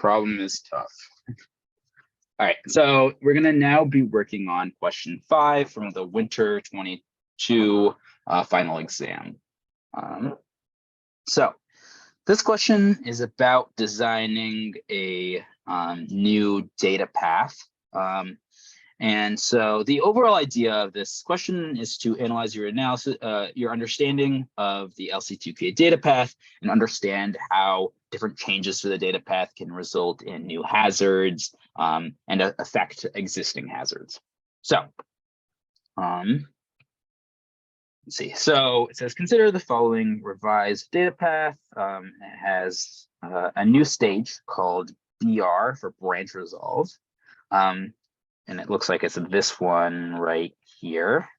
problem is tough. All right, so we're gonna now be working on question 5 from the winter 22 final exam. So this question is about designing a new data path. And so the overall idea of this question is to analyze your analysis, your understanding of the LC2K data path and understand how different changes to the data path can result in new hazards and affect existing hazards. So let's see. So it says, consider the following revised data path. It has a new stage called BR for branch resolve. And it looks like it's this one right here.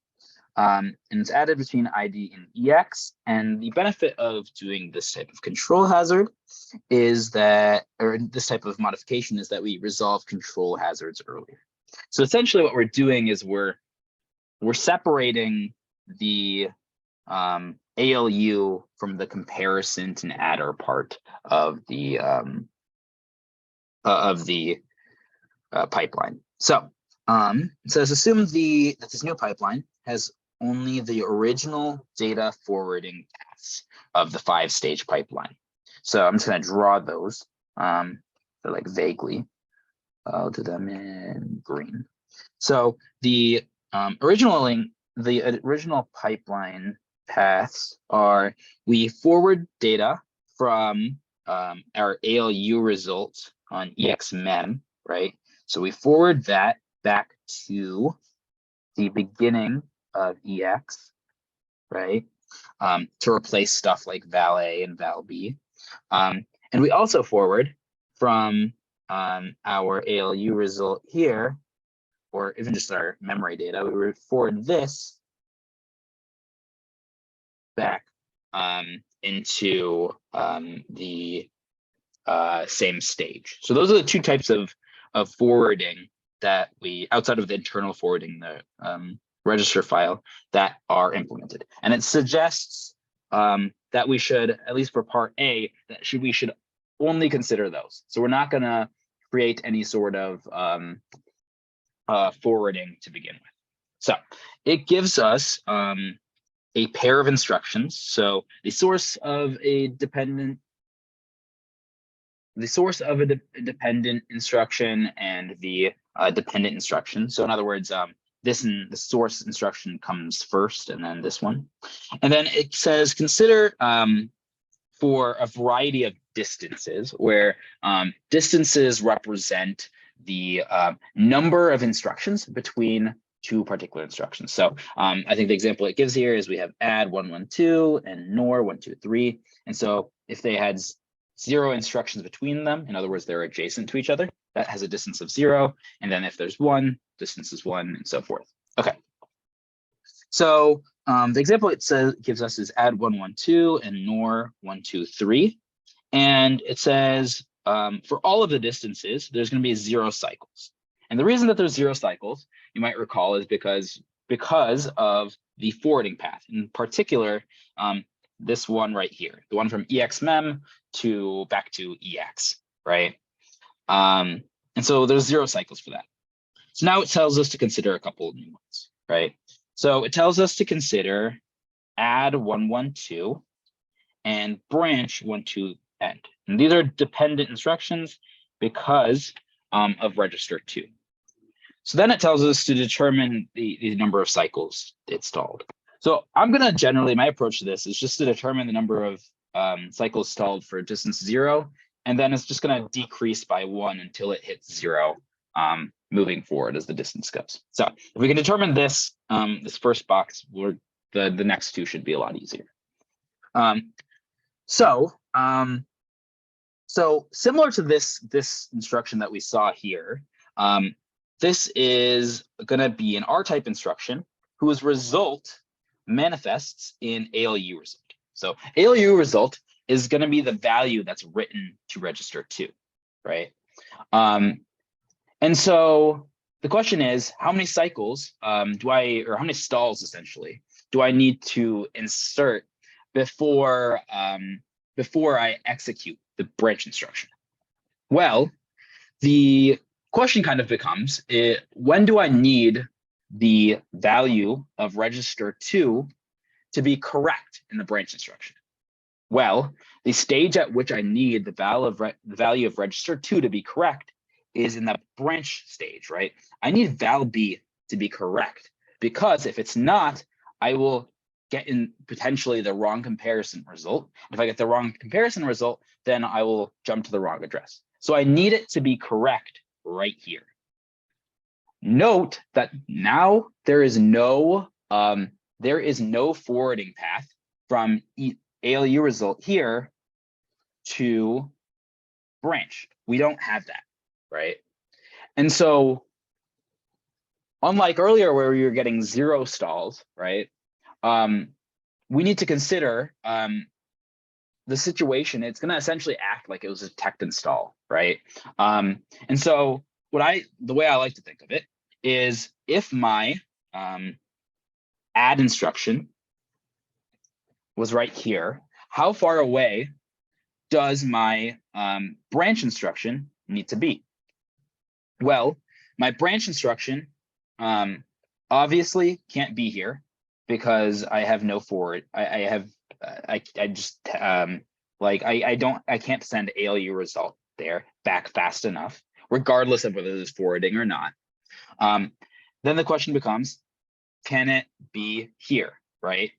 And it's added between ID and EX. And the benefit of doing this type of control hazard is that, or this type of modification is that we resolve control hazards earlier. So essentially what we're doing is we're separating the ALU from the comparison to adder part of the pipeline. So it says assume that this new pipeline has only the original data forwarding paths of the 5-stage pipeline. So I'm just going to draw those. They're like vaguely. I'll do them in green. So the original pipeline paths are: we forward data from our ALU results on EXMEM, right? So we forward that back to the beginning of EX, right? To replace stuff like val A and val B. And we also forward from our ALU result here, or even just our memory data, we would forward this back into the same stage. So those are the two types of forwarding that we, outside of the internal forwarding, the register file, that are implemented. And it suggests that we should, at least for part A, that we should only consider those. So we're not going to create any sort of forwarding to begin with. So it gives us a pair of instructions. So the source of a dependent instruction and the dependent instruction. So in other words, the source instruction comes first, and then this one. And then it says consider for a variety of distances, where distances represent the number of instructions between two particular instructions. So I think the example it gives here is we have add 112 and nor 123. And so if they had 0 instructions between them, in other words, they're adjacent to each other, that has a distance of 0. And then if there's 1, distance is 1, and so forth. Okay. So the example it says gives us is add 112 and nor 123. And it says for all of the distances, there's going to be 0 cycles. And the reason that there's 0 cycles, you might recall, is because of the forwarding path. In particular, this one right here, the one from EXMEM to back to EX, right? And so there's 0 cycles for that. So now it tells us to consider a couple of new ones, right? So it tells us to consider add 112 and branch 12 end. And these are dependent instructions because of register 2. So then it tells us to determine the number of cycles installed. So I'm going to generally, my approach to this is just to determine the number of cycles stalled for distance 0, and then it's just going to decrease by 1 until it hits 0, moving forward as the distance goes. So if we can determine this, this first box, the next two should be a lot easier. So similar to this instruction that we saw here, this is going to be an R-type instruction whose result manifests in ALU result. So ALU result is going to be the value that's written to register 2, right? And so the question is, how many cycles or how many stalls essentially do I need to insert before I execute the branch instruction? Well, the question kind of becomes, when do I need the value of register 2 to be correct in the branch instruction? Well, the stage at which I need the value of register 2 to be correct is in the branch stage, right? I need val b to be correct, because if it's not, I will get in potentially the wrong comparison result. If I get the wrong comparison result, then I will jump to the wrong address. So I need it to be correct right here. Note that now there is no forwarding path from ALU result here to branch. We don't have that, right? And so unlike earlier where we were getting 0 stalls, right? We need to consider the situation. It's going to essentially act like it was a detect and stall, right? And so the way I like to think of it is, if my add instruction was right here, how far away does my branch instruction need to be? Well, my branch instruction obviously can't be here because I have no forward. I can't send ALU result there back fast enough, regardless of whether there's forwarding or not. Then the question becomes, can it be here, right?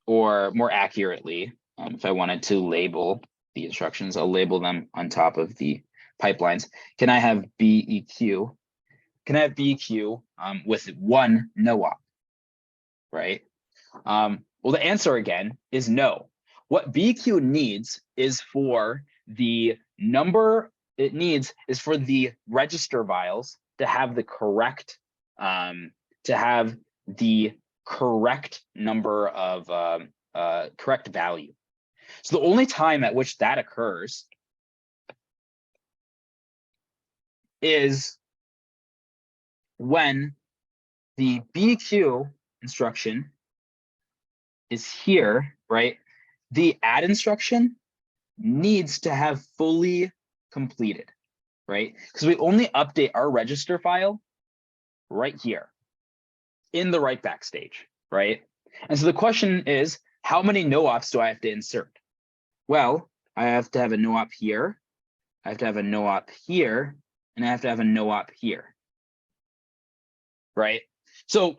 Or more accurately, if I wanted to label the instructions, I'll label them on top of the pipelines. Can I have BEQ? Can I have BEQ with 1 no-op, right? Well, the answer again is no. What BEQ needs is for the number it needs is for the register vials to have the correct number of correct value. So the only time at which that occurs is when the BEQ instruction is here, right? The add instruction needs to have fully completed, right? Because we only update our register file right here in the write back stage, right? And so the question is, how many no-ops do I have to insert? Well, I have to have a no-op here, I have to have a no-op here, and I have to have a no-op here, right? So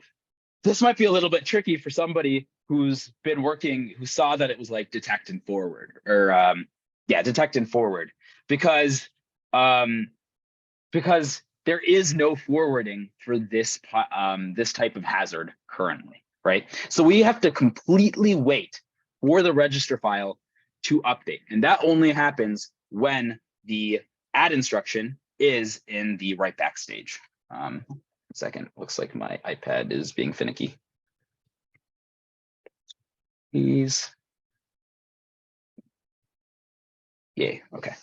this might be a little bit tricky for somebody who's been working, who saw that it was like detect and forward, or detect and forward, because there is no forwarding for this type of hazard currently, right? So we have to completely wait for the register file to update, and that only happens when the add instruction is in the write back stage. Second, looks like my iPad is being finicky. Please. Yay, okay.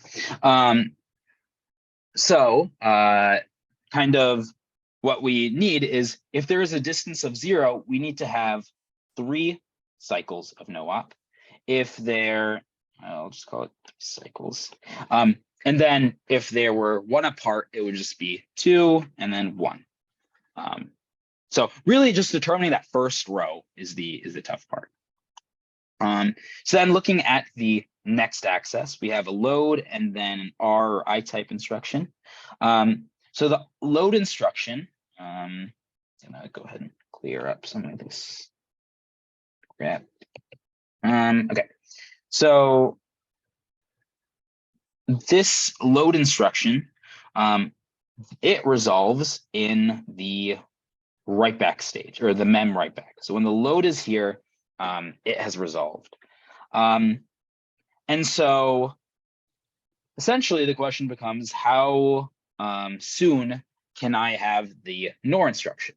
So kind of what we need is, if there is a distance of 0, we need to have 3 cycles of no-op. If there, I'll just call it 3 cycles. And then if there were 1 apart, it would just be 2 and then 1. So really just determining that first row is the tough part. So then looking at the next access, we have a load and then an R or I type instruction. So the load instruction, I'm gonna go ahead and clear up some of this crap. Okay, so this load instruction, it resolves in the write back stage, or the mem write back. So when the load is here, it has resolved. And so essentially the question becomes, how soon can I have the NOR instruction?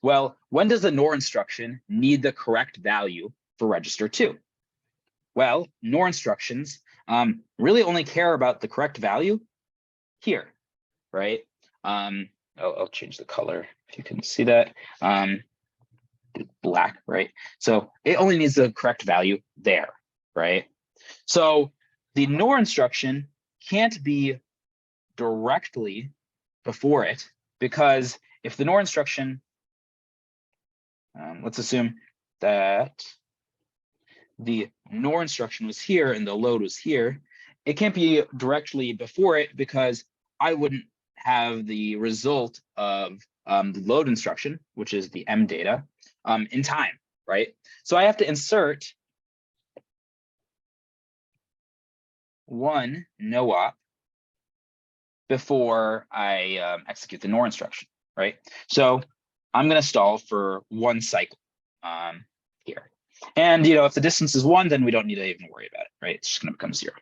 Well, when does the NOR instruction need the correct value for register 2? Well, NOR instructions really only care about the correct value here, right? I'll change the color if you can see that. Black, right? So it only needs the correct value there, right? So the NOR instruction can't be directly before it, because if the NOR instruction, let's assume that the NOR instruction was here and the load was here, it can't be directly before it because I wouldn't have the result of the load instruction, which is the M data, in time, right? So I have to insert one no-op before I execute the NOR instruction, right? So I'm going to stall for one cycle here. And if the distance is 1, then we don't need to even worry about it, right? It's just going to become 0.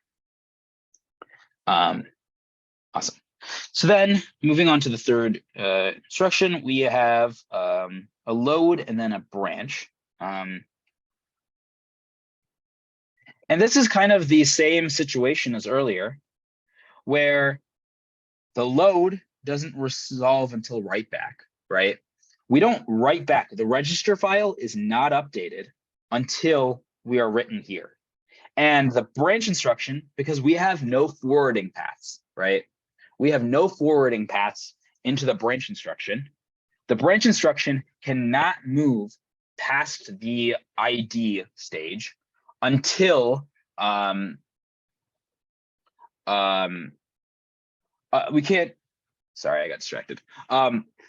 Awesome. So then moving on to the third instruction, we have a load and then a branch. And this is kind of the same situation as earlier, where the load doesn't resolve until write back, right? We don't write back. The register file is not updated until we are written here. And the branch instruction, because we have no forwarding paths, right? We have no forwarding paths into the branch instruction. The branch instruction cannot move past the ID stage until we can't, sorry, I got distracted.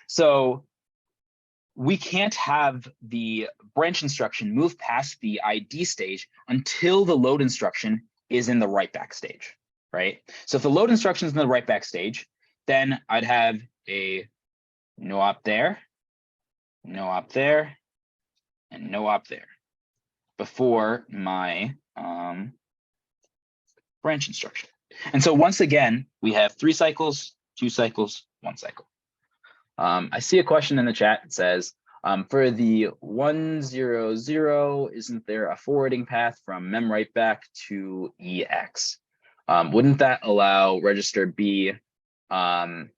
So we can't have the branch instruction move past the ID stage until the load instruction is in the write back stage, right? So if the load instruction is in the write back stage, then I'd have a no op there, no op there, and no op there before my branch instruction. And so once again, we have 3 cycles, 2 cycles, 1 cycle. I see a question in the chat that says, for the 100, isn't there a forwarding path from mem write back to EX? Wouldn't that allow register B to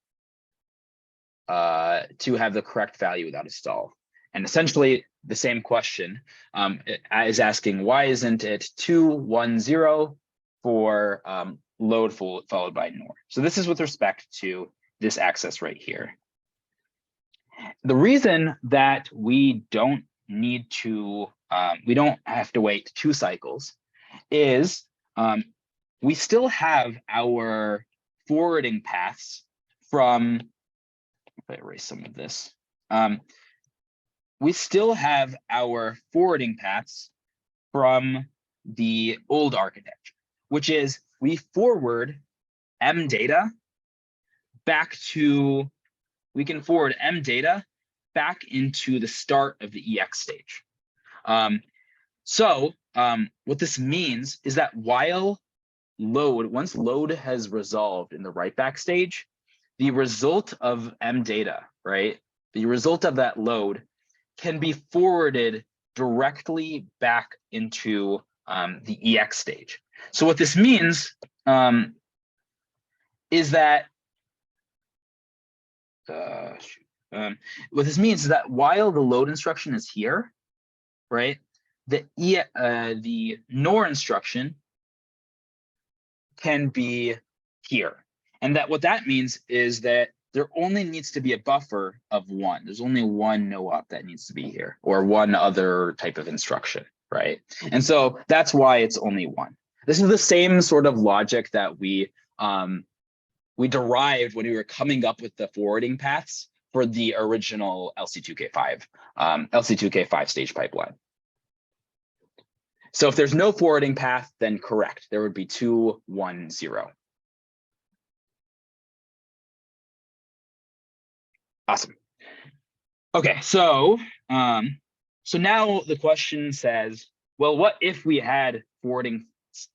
have the correct value without a stall? And essentially the same question is asking, why isn't it 210 for load followed by NOR? So this is with respect to this access right here. The reason that we don't need to, we don't have to wait 2 cycles is we still have our forwarding paths from, if I erase some of this, we still have our forwarding paths from the old architecture, which is we forward M data back to, we can forward M data back into the start of the EX stage. What this means is that while once load has resolved in the write back stage, the result of M data, right? The result of that load can be forwarded directly back into the EX stage. So what this means is that what this means is that while the load instruction is here, right, the NOR instruction can be here. And that what that means is that there only needs to be a buffer of 1. There's only one no-op that needs to be here, or one other type of instruction, right? And so that's why it's only 1. This is the same sort of logic that we derived when we were coming up with the forwarding paths for the original LC2K5, LC2K5 stage pipeline. So if there's no forwarding path, then correct, there would be 2, 1, 0. Awesome. Okay, so so now the question says, well, what if we had forwarding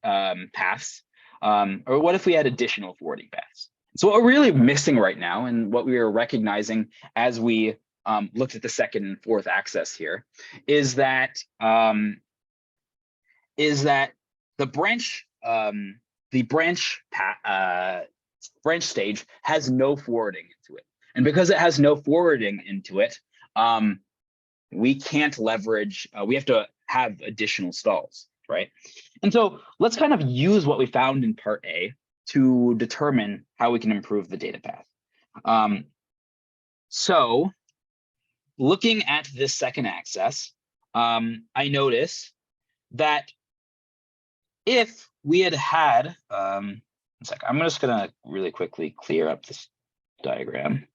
paths, or what if we had additional forwarding paths? So what we're really missing right now, and what we are recognizing as we looked at the second and fourth access here, is that the branch stage has no forwarding into it. And because it has no forwarding into it, we can't leverage, we have to have additional stalls, right? And so let's kind of use what we found in part A to determine how we can improve the data path. So looking at this second access, I notice that if we had, one sec, I'm just gonna really quickly clear up this diagram.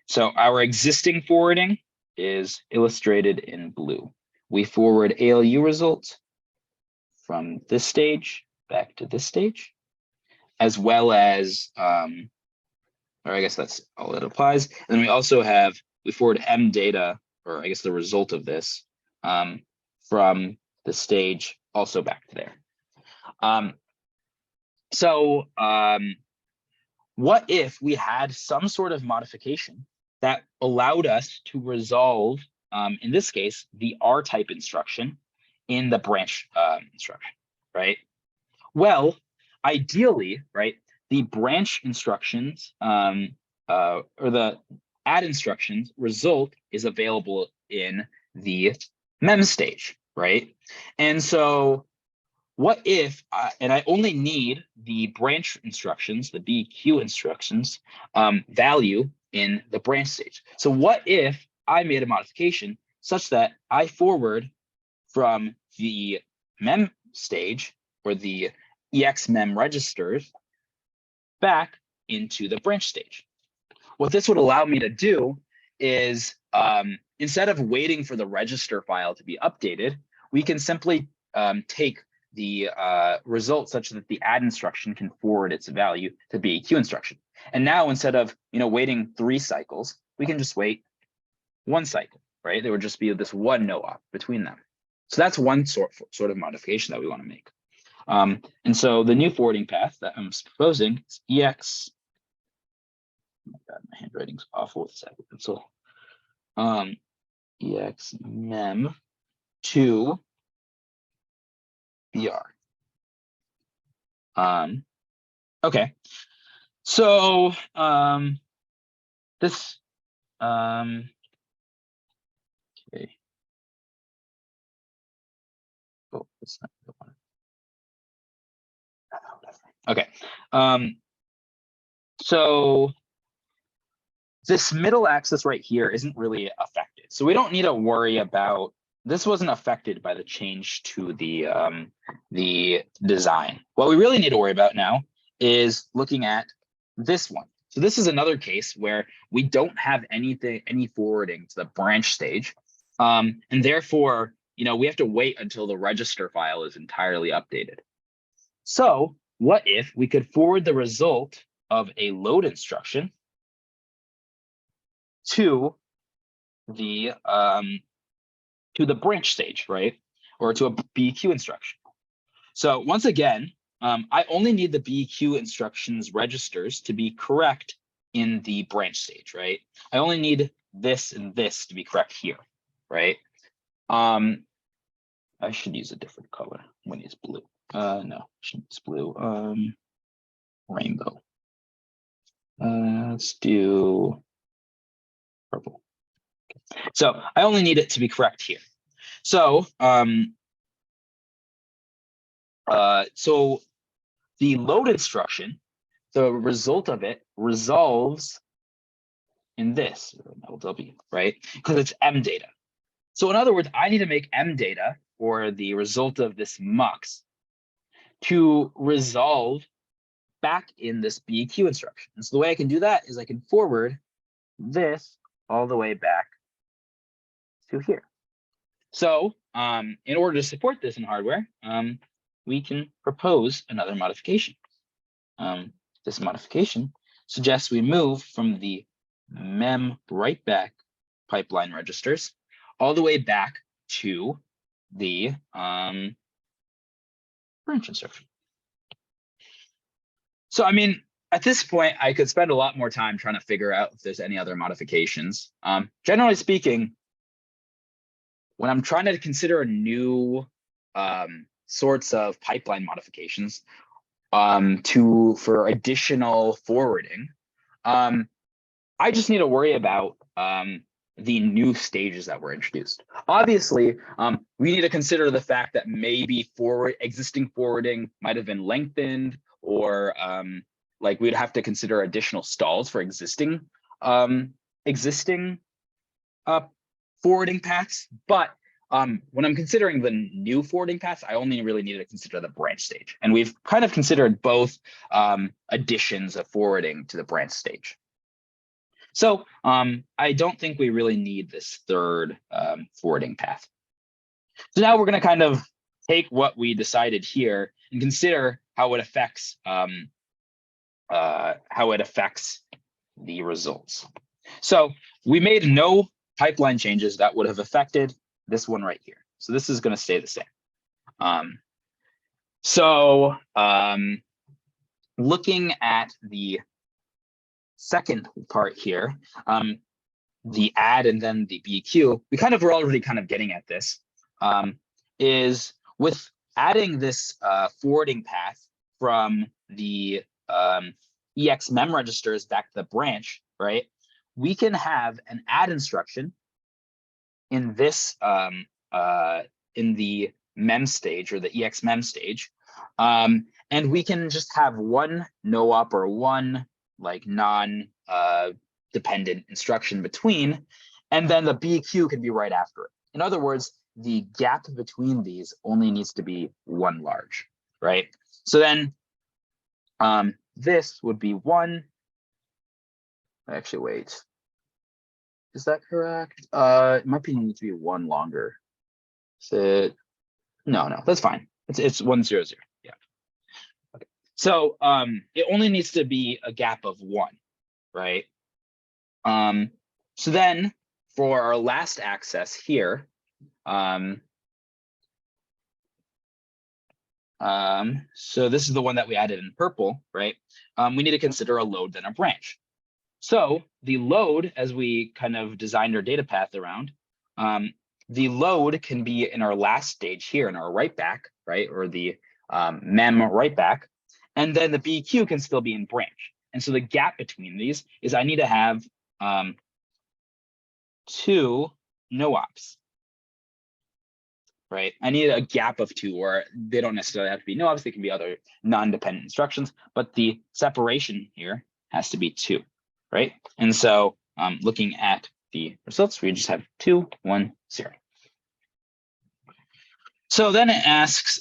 So our existing forwarding is illustrated in blue. We forward ALU results from this stage back to this stage, as well as, or I guess that's all it applies. And then we also have, we forward M data, or I guess the result of this, from the stage also back to there. What if we had some sort of modification that allowed us to resolve, in this case, the R-type instruction in the branch instruction, right? Well, ideally, right, the branch instructions or the add instructions result is available in the mem stage, right? And so what if, and I only need the branch instructions, the BQ instructions value in the branch stage. So what if I made a modification such that I forward from the mem stage or the EX mem registers back into the branch stage? What this would allow me to do is instead of waiting for the register file to be updated, we can simply take the result such that the add instruction can forward its value to BQ instruction. And now instead of waiting 3 cycles, we can just wait 1 cycle, right? There would just be this one no op between them. So that's one sort of modification that we want to make. And so the new forwarding path that I'm proposing is EX. Oh my God, my handwriting's awful with this Apple Pencil. EX mem to BR. Okay, so this okay. Oh, that's not the one. Okay, so this middle axis right here isn't really affected, so we don't need to worry about. This wasn't affected by the change to the design. What we really need to worry about now is looking at this one. So this is another case where we don't have any forwarding to the branch stage, and therefore, we have to wait until the register file is entirely updated. So what if we could forward the result of a load instruction to the branch stage, right? Or to a BQ instruction. So once again, I only need the BQ instructions registers to be correct in the branch stage, right? I only need this and this to be correct here, right? I should use a different color. I'm gonna use blue. No, I shouldn't use blue. Rainbow. Let's do purple. So I only need it to be correct here. So, so the load instruction, the result of it resolves in this W, right? Because it's M data. So in other words, I need to make M data, or the result of this mux, to resolve back in this BQ instruction. And so the way I can do that is I can forward this all the way back to here. So in order to support this in hardware, we can propose another modification. This modification suggests we move from the mem write back pipeline registers all the way back to the branch instruction. So, I mean, at this point, I could spend a lot more time trying to figure out if there's any other modifications. Generally speaking, when I'm trying to consider new sorts of pipeline modifications for additional forwarding, I just need to worry about the new stages that were introduced. Obviously, we need to consider the fact that maybe existing forwarding might have been lengthened or like we'd have to consider additional stalls for existing forwarding paths. But when I'm considering the new forwarding paths, I only really need to consider the branch stage. And we've kind of considered both additions of forwarding to the branch stage. So I don't think we really need this third forwarding path. So now we're going to kind of take what we decided here and consider how it affects the results. So we made no pipeline changes that would have affected this one right here. So this is going to stay the same. Looking at the second part here, the add and then the BQ, we kind of were already kind of getting at this, is with adding this forwarding path from the EX mem registers back to the branch, right? We can have an add instruction in this in the mem stage or the EX mem stage, and we can just have one no op or one like non dependent instruction between, and then the BQ can be right after it. In other words, the gap between these only needs to be one large, right? So then this would be one. Actually, wait. Is that correct? It might need to be one longer. Is it? No, that's fine. It's 100. Yeah. Okay. So it only needs to be a gap of one, right? So then for our last access here, so this is the one that we added in purple, right? We need to consider a load then a branch. So the load, as we kind of designed our data path around, the load can be in our last stage here in our write back, right? Or the mem write back. And then the BQ can still be in branch. And so the gap between these is I need to have two no ops, right? I need a gap of two, or they don't necessarily have to be no ops. They can be other non-dependent instructions, but the separation here has to be two, right? And so looking at the results, we just have 2, 1, 0. So then it asks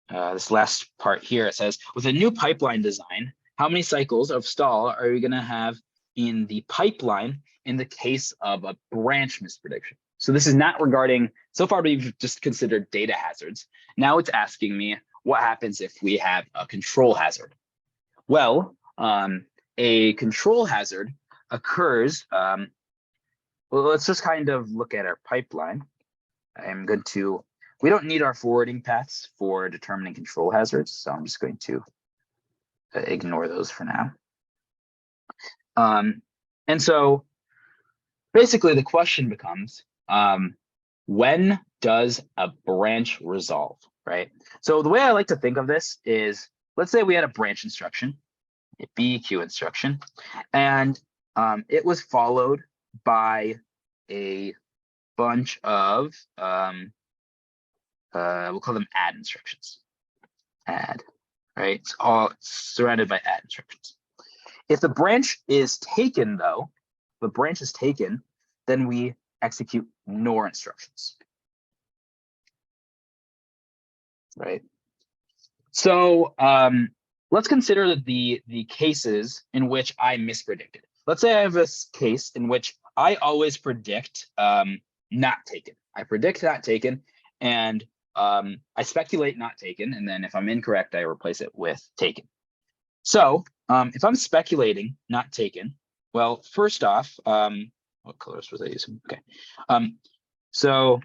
this last part here. It says, with a new pipeline design, how many cycles of stall are we going to have in the pipeline in the case of a branch misprediction? So this is not regarding, so far we've just considered data hazards. Now it's asking me what happens if we have a control hazard. Well, a control hazard occurs, well, let's just kind of look at our pipeline. I'm going to, we don't need our forwarding paths for determining control hazards, so I'm just going to ignore those for now. And so basically the question becomes, when does a branch resolve, right? So the way I like to think of this is, let's say we had a branch instruction, a BQ instruction, and it was followed by a bunch of, we'll call them add instructions. Add, right? It's all surrounded by add instructions. If the branch is taken, though, the branch is taken, then we execute NOR instructions, right? So let's consider the cases in which I mispredicted. Let's say I have a case in which I always predict not taken. I predict not taken, and I speculate not taken, and then if I'm incorrect, I replace it with taken. So if I'm speculating not taken, well, first off, what colors was I using? Okay. So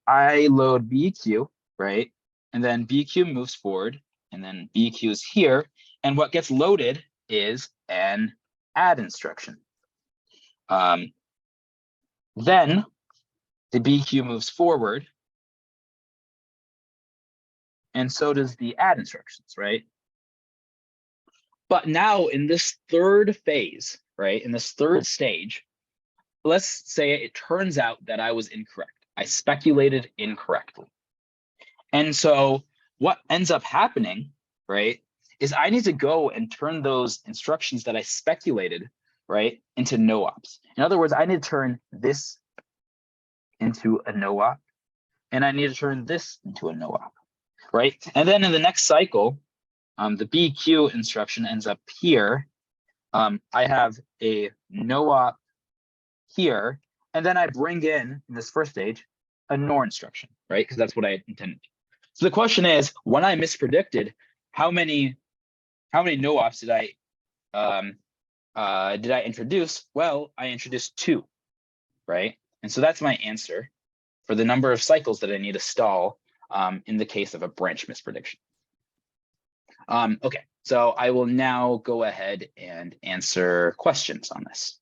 I load BQ, right? And then BQ moves forward, and then BQ is here. And what gets loaded is an add instruction. Then the BQ moves forward, and so does the add instructions, right? But now in this third phase, right, in this third stage, let's say it turns out that I was incorrect. I speculated incorrectly. And so what ends up happening, right, is I need to go and turn those instructions that I speculated, right, into no ops. In other words, I need to turn this into a no op, and I need to turn this into a no op, right? And then in the next cycle, the BQ instruction ends up here. I have a no op here, and then I bring in this first stage, a NOR instruction, right? Because that's what I intended. So the question is, when I mispredicted, how many no ops did I introduce? Well, I introduced 2, right? And so that's my answer for the number of cycles that I need to stall in the case of a branch misprediction. Okay, so I will now go ahead and answer questions on this.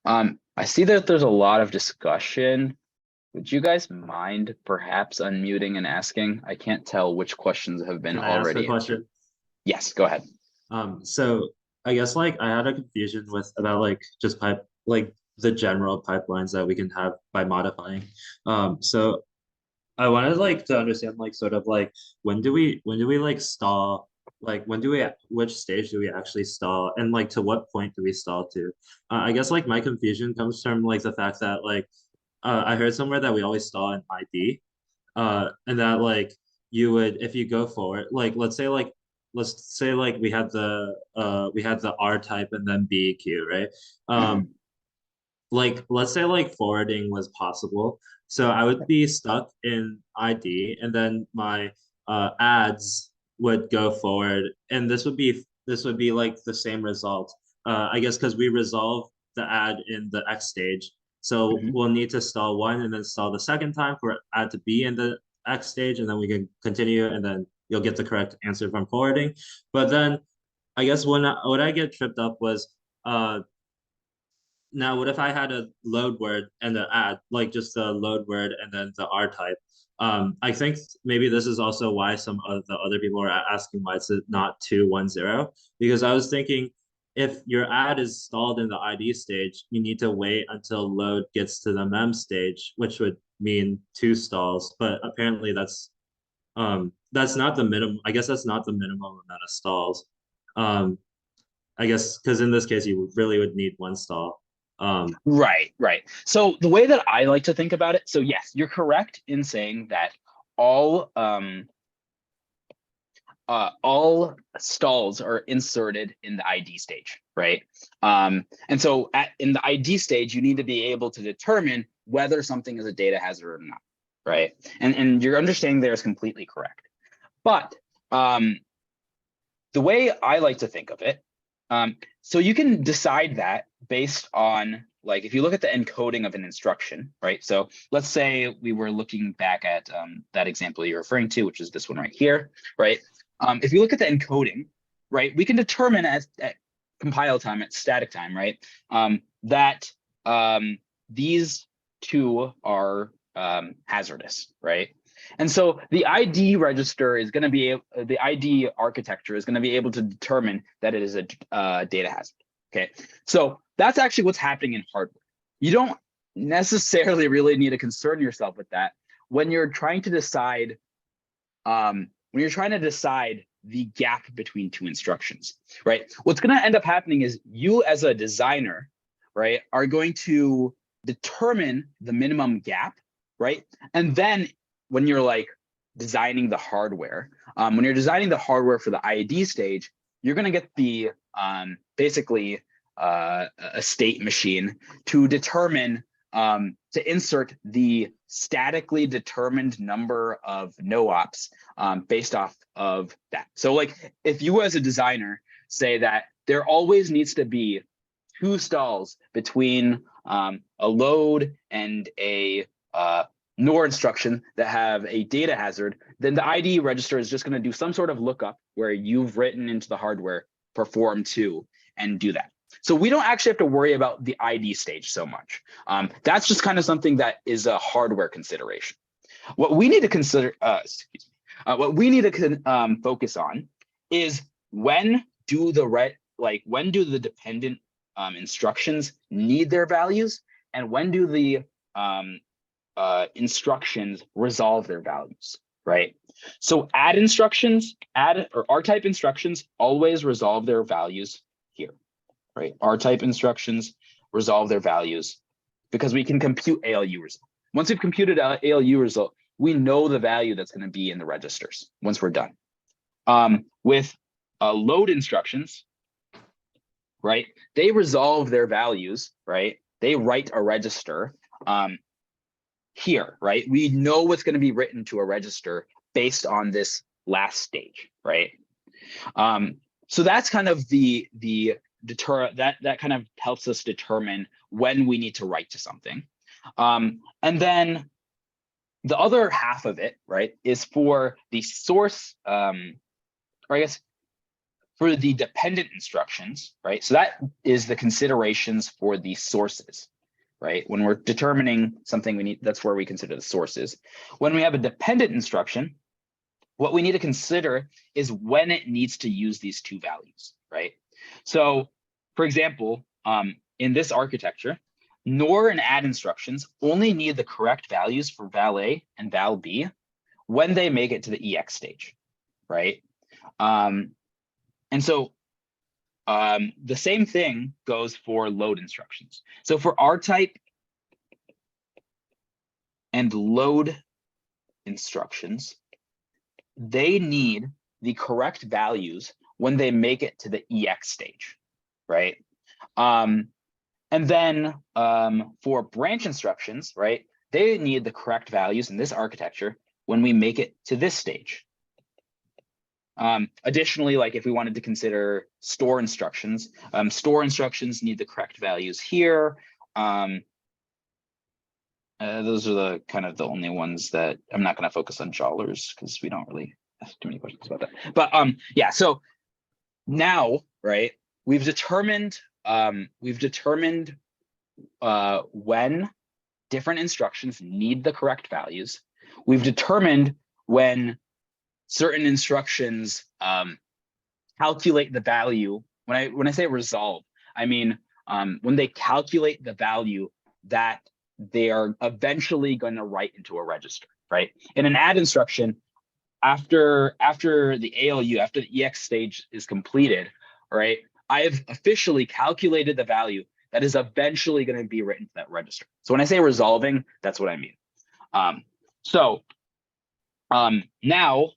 I see that there's a lot of discussion. Would you guys mind perhaps unmuting and asking? I can't tell which questions have been already. Can I ask a question? Yes, go ahead. So I guess like I had a confusion with about like just the general pipelines that we can have by modifying. So I wanted like to understand like sort of like when do we like stall, like which stage do we actually stall, and like to what point do we stall to? I guess like my confusion comes from like the fact that like I heard somewhere that we always stall in ID, and that like you would, if you go forward, like let's say like we had the R type and then BQ, right? Like let's say like forwarding was possible, so I would be stuck in ID, and then my ads would go forward, and this would be like the same result. I guess because we resolve the ad in the X stage, so we'll need to stall 1 and then stall the second time for ad to be in the X stage, and then we can continue, and then you'll get the correct answer from forwarding. But then I guess what I get tripped up was now what if I had a load word and an add, like just the load word and then the R type? I think maybe this is also why some of the other people are asking why it's not 210, because I was thinking if your add is stalled in the ID stage, you need to wait until load gets to the mem stage, which would mean 2 stalls. But apparently that's not the minimum. I guess that's not the minimum amount of stalls. I guess because in this case you really would need 1 stall. Right. So the way that I like to think about it, so yes, you're correct in saying that all stalls are inserted in the ID stage, right? And so in the ID stage, you need to be able to determine whether something is a data hazard or not, right? And your understanding there is completely correct. But the way I like to think of it, so you can decide that based on, like, if you look at the encoding of an instruction, right? So let's say we were looking back at that example you're referring to, which is this one right here, right? If you look at the encoding, right, we can determine at compile time, at static time, right, that these 2 are hazardous, right? And so the ID register is going to be the ID architecture is going to be able to determine that it is a data hazard. Okay, so that's actually what's happening in hardware. You don't necessarily really need to concern yourself with that when you're trying to decide the gap between 2 instructions, right? What's going to end up happening is you as a designer, right, are going to determine the minimum gap, right? And then when you're like designing the hardware, when you're designing the hardware for the ID stage, you're going to get the basically a state machine to determine to insert the statically determined number of no ops based off of that. So like if you as a designer say that there always needs to be 2 stalls between a load and a NOR instruction that have a data hazard, then the ID register is just going to do some sort of lookup where you've written into the hardware perform 2 and do that. So we don't actually have to worry about the ID stage so much. That's just kind of something that is a hardware consideration. What we need to consider, what we need to focus on is when do the dependent instructions need their values, and when do the instructions resolve their values, right? So add instructions, add or R type instructions always resolve their values here, right? R type instructions resolve their values because we can compute ALU result. Once we've computed ALU result, we know the value that's going to be in the registers once we're done. With load instructions, right? They resolve their values, right? They write a register here, right? We know what's going to be written to a register based on this last stage, right? So that's kind of the that kind of helps us determine when we need to write to something. And then the other half of it, right, is for the source, or I guess for the dependent instructions, right? So that is the considerations for the sources, right? When we're determining something, we need, that's where we consider the sources. When we have a dependent instruction, what we need to consider is when it needs to use these two values, right? So for example, in this architecture, NOR and add instructions only need the correct values for val A and val B when they make it to the EX stage, right? And so the same thing goes for load instructions. So for R type and load instructions, they need the correct values when they make it to the EX stage, right? And then for branch instructions, right, they need the correct values in this architecture when we make it to this stage. Additionally, like if we wanted to consider store instructions need the correct values here. Those are the kind of the only ones that I'm not going to focus on jollers because we don't really ask too many questions about that. But yeah, so now, right, we've determined when different instructions need the correct values. We've determined when certain instructions calculate the value. When I say resolve, I mean when they calculate the value that they are eventually going to write into a register, right? In an add instruction, after the ALU, after the EX stage is completed, right, I have officially calculated the value that is eventually going to be written to that register. So when I say resolving, that's what I mean. Now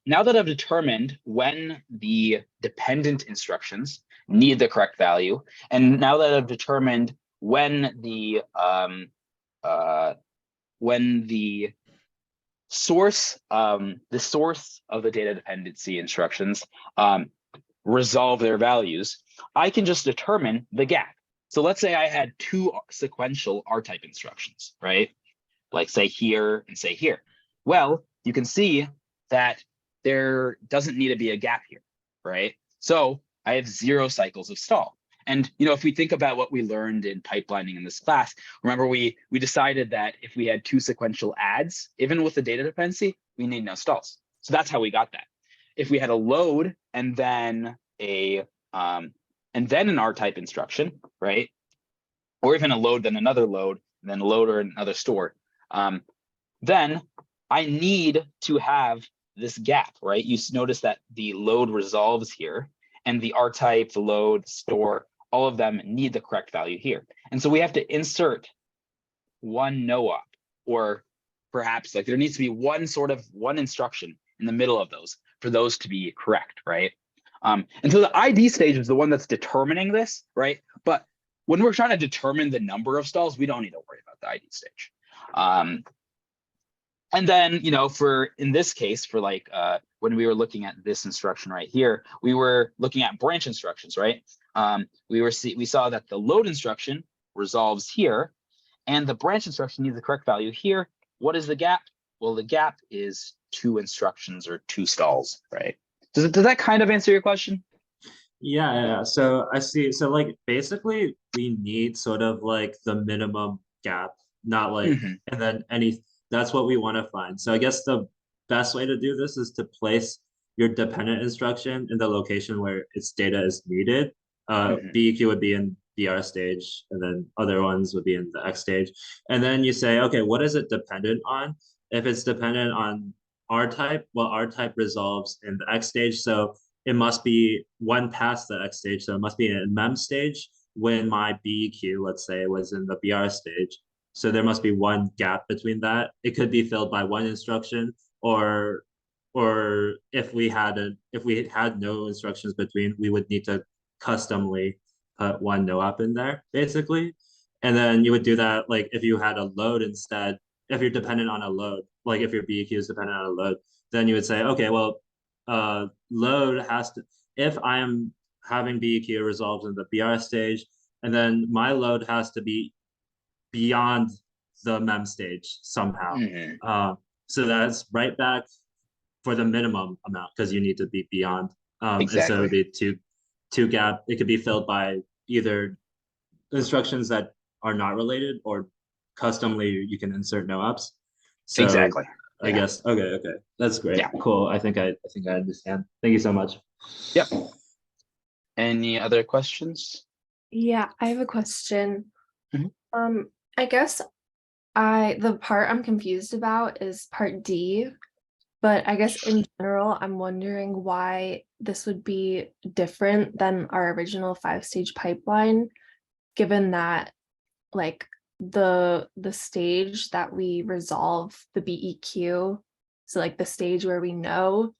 that I've determined when the dependent instructions need the correct value, and now that I've determined when the source of the data dependency instructions resolve their values, I can just determine the gap. So let's say I had two sequential R-type instructions, right? Like say here and say here. Well, you can see that there doesn't need to be a gap here, right? So I have 0 cycles of stall. And if we think about what we learned in pipelining in this class, remember we decided that if we had 2 sequential adds, even with the data dependency, we need no stalls. So that's how we got that. If we had a load and then an R-type instruction, right? Or even a load, then another load, and then a load or another store, then I need to have this gap, right? You notice that the load resolves here, and the R-type, the load, store, all of them need the correct value here. And so we have to insert one no-op, or perhaps like there needs to be one instruction in the middle of those for those to be correct, right? And so the ID stage is the one that's determining this, right? But when we're trying to determine the number of stalls, we don't need to worry about the ID stage. And then, in this case, for like when we were looking at this instruction right here, we were looking at branch instructions, right? We saw that the load instruction resolves here, and the branch instruction needs the correct value here. What is the gap? Well, the gap is 2 instructions or 2 stalls, right? Does that kind of answer your question? Yeah. So I see. So like basically we need sort of like the minimum gap, not like, and then that's what we want to find. So I guess the best way to do this is to place your dependent instruction in the location where its data is needed. BEQ would be in BR stage, and then other ones would be in the X stage. And then you say, okay, what is it dependent on? If it's dependent on R type, well, R type resolves in the X stage. So it must be one past the X stage. So it must be in mem stage when my BEQ, let's say, was in the BR stage. So there must be one gap between that. It could be filled by one instruction, or if we had no instructions between, we would need to customly put one no op in there, basically. And then you would do that like if you had a load instead, if you're dependent on a load, like if your BEQ is dependent on a load, then you would say, okay, well, load has to, if I am having BEQ resolved in the BR stage, and then my load has to be beyond the mem stage somehow. So that's right back for the minimum amount because you need to be beyond. And so it would Exactly. be two gap. It could be filled by either instructions that are not related or customly you can insert no ops. So Exactly. I Yeah. guess okay, that's great, Yeah. cool. I think I understand. Thank you so much. Yep. Any other questions? Yeah, I have a question. Mhm. I guess the part I'm confused about is part D, but I guess in general, I'm wondering why this would be different than our original 5-stage pipeline, given that like the stage that we resolve the BEQ, so like the stage where we know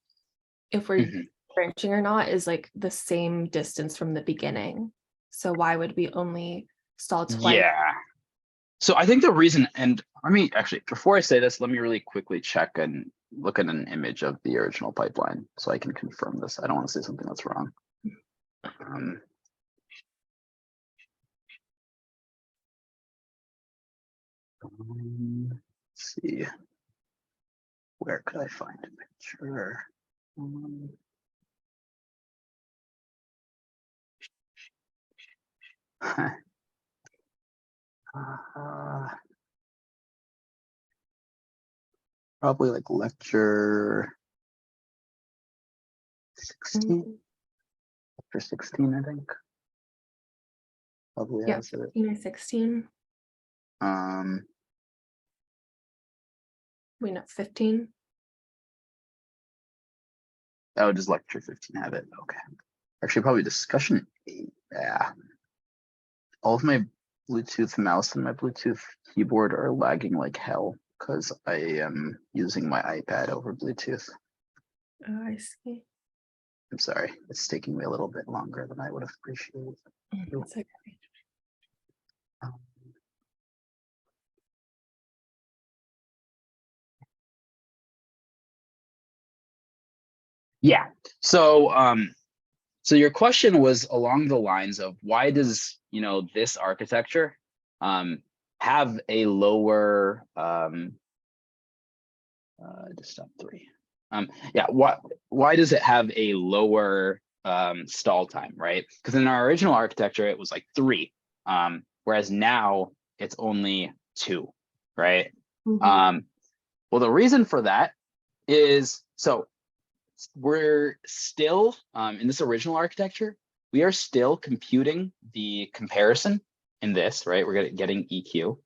if we're Mhm. branching or not is like the same distance from the beginning. So why would we only stall twice? Yeah. So I think the reason, and let me actually, before I say this, let me really quickly check and look at an image of the original pipeline so I can confirm this. I don't want to say something that's wrong. Let's see. Where could I find a picture? Probably like lecture 16. Lecture 16, I think. Probably Yeah, has it. 15 or 16. Wait, no, 15. Oh, does lecture 15 have it? Okay. Actually, probably discussion 8. Yeah. All of my Bluetooth mouse and my Bluetooth keyboard are lagging like hell because I am using my iPad over Bluetooth. Oh, I see. I'm sorry. It's taking me a little bit longer than I would have appreciated. It's okay. Um, Yeah. So your question was along the lines of why does, this architecture have a lower just stop 3. Yeah, why does it have a lower stall time, right? Because in our original architecture it was like 3, whereas now it's only 2, right? Mhm. Well, the reason for that is so we're still in this original architecture, we are still computing the comparison in this, right? We're getting EQ.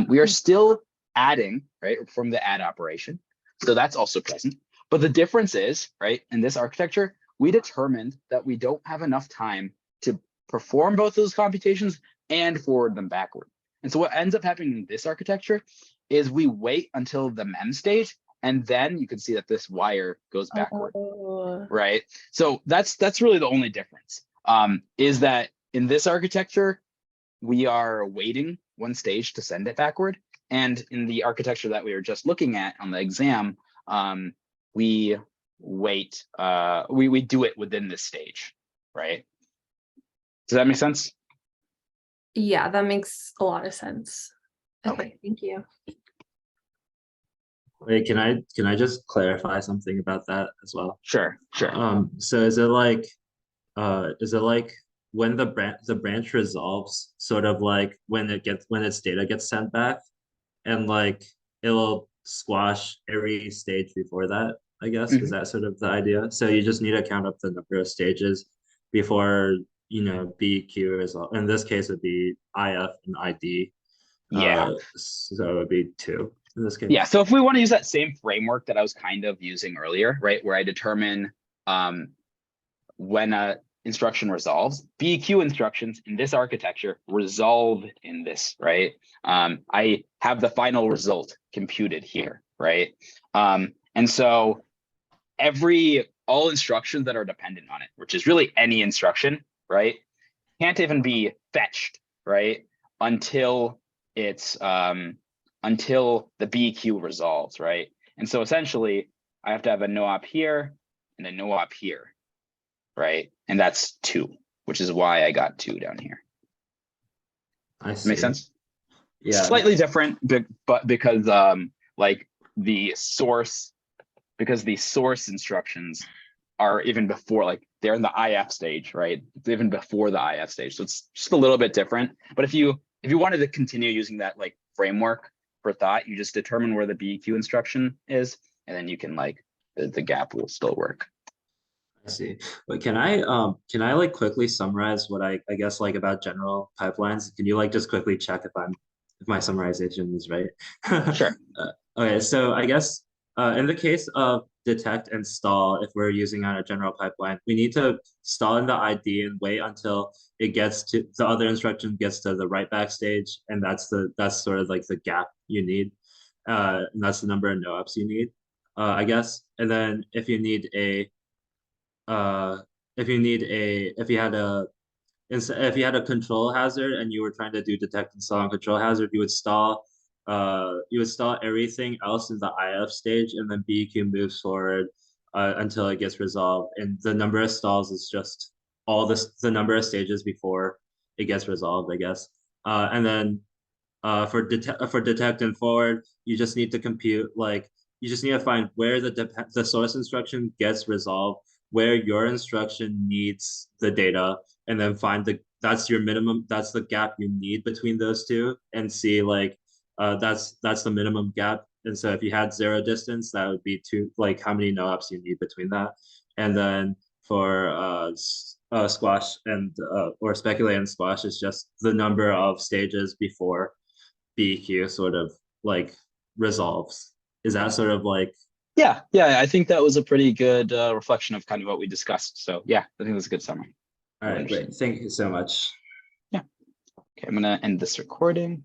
We are still adding, right, from the add operation. So that's also present. But the difference is, right, in this architecture, we determined that we don't have enough time to perform both those computations and forward them backward. And so what ends up happening in this architecture is we wait until the mem stage, and then you can see that this wire goes backward, Oh, right? So that's really the only difference, is that in this architecture, we are waiting one stage to send it backward. And in the architecture that we were just looking at on the exam, we wait, we do it within this stage, right? Does that make sense? yeah, that makes a lot of sense. Okay, thank you. Wait, can I just clarify something about that as well? Sure. So is it like when the branch resolves, sort of like when its data gets sent back, and like it'll squash every stage before that, I guess? Is Mhm. that sort of the idea? So you just need to count up the number of stages before, BQ resolve. In this case, would be IF and ID. Yeah. So it would be 2. in this case? Yeah, so if we want to use that same framework that I was kind of using earlier, right, where I determine when a instruction resolves, BEQ instructions in this architecture resolve in this, right? I have the final result computed here, right? And so all instructions that are dependent on it, which is really any instruction, right, can't even be fetched, right, until it's until the BEQ resolves, right? And so essentially, I have to have a no op here and a no op here, right? And that's 2, which is why I got 2 down here. I Does that make see. sense? Yeah. Slightly different, but because like the source instructions are even before, like they're in the IF stage, right? It's even before the IF stage. So it's just a little bit different. But if you wanted to continue using that like framework for thought, you just determine where the BEQ instruction is, and then you can like the gap will still work. I see. But can I like quickly summarize what I guess like about general pipelines? Can you like just quickly check if my summarization is right? Sure. Okay, so I guess in the case of detect and stall, if we're using on a general pipeline, we need to stall in the ID and wait until it gets to the other instruction gets to the write back stage, and that's sort of like the gap you need, and that's the number of no-ops you need, I guess. And then if you need a if you had a control hazard and you were trying to do detect and stall on control hazard, you would stall everything else in the IF stage, and then BEQ moves forward until it gets resolved. And the number of stalls is just the number of stages before it gets resolved, I guess. And then for detect and forward, you just need to compute, like you just need to find where the source instruction gets resolved, where your instruction needs the data, and then find that's your minimum, that's the gap you need between those two, and see like that's the minimum gap. And so if you had 0 distance, that would be 2, like how many no-ops you need between that. And then for squash and or speculate and squash is just the number of stages before BEQ sort of like resolves. Is that sort of like? Yeah, I think that was a pretty good reflection of kind of what we discussed. So yeah, I think it was a good summary. All right, great. Thank you so much. Yeah. Okay, I'm gonna end this recording.